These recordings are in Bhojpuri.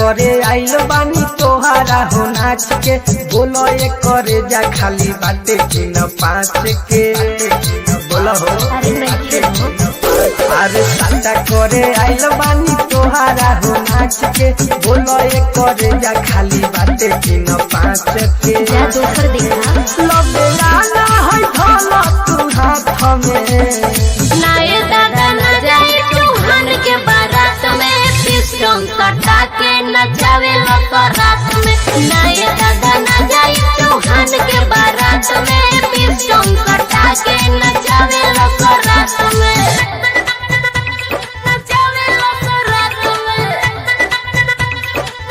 करे आइल बानी तोहारा हो नाच के बोलो ये करे जा खाली बाटे की न पाँच के बोलो हो अरे साटा करे आइल बानी तोहारा हो नाच के बोलो ये करे जा खाली बाटे की न पाँच के लबेला ना है ढोला तू हाथ में नाये दादा न जाए चौहान के बारात में पिस्टन कटा के नचावे रात में। नाये दादा न जाए चौहान के बारात में पिस्टन कटा के नचावे रात में। नचावे रात में,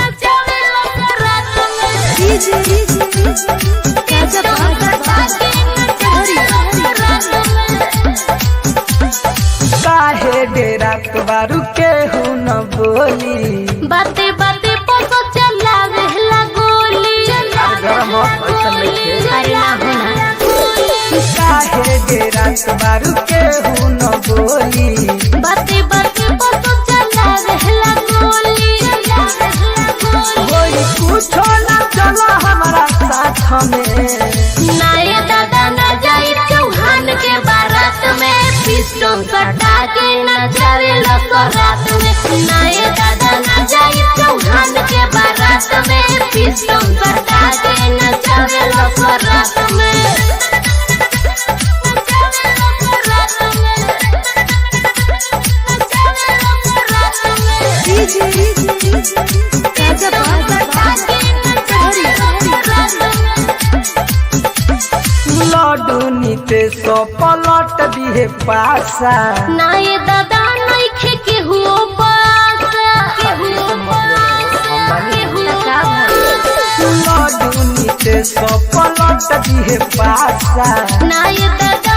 नचावे रात में। काहे डेरा बारू के हूँ न बोली बाते बाते पोसो चला रहला गोली काहे डेरा बारू के हूँ न बोली बाते बाते पोसो चला रहला गोली कोई कुछो न चला हमारा साथ में नाये दादा न जाए चौहान के बारात में पिस्टन कटा के नचावे रात में। नाये दादा न जाए चौहान के बारात में पिस्टन कटा के नचावे रात में। लड्डू नीते सो पलट दिए पासा नाये दादा नइखे केहू पासा लड्डू नीते सो पलट दिए पासा नाये दादा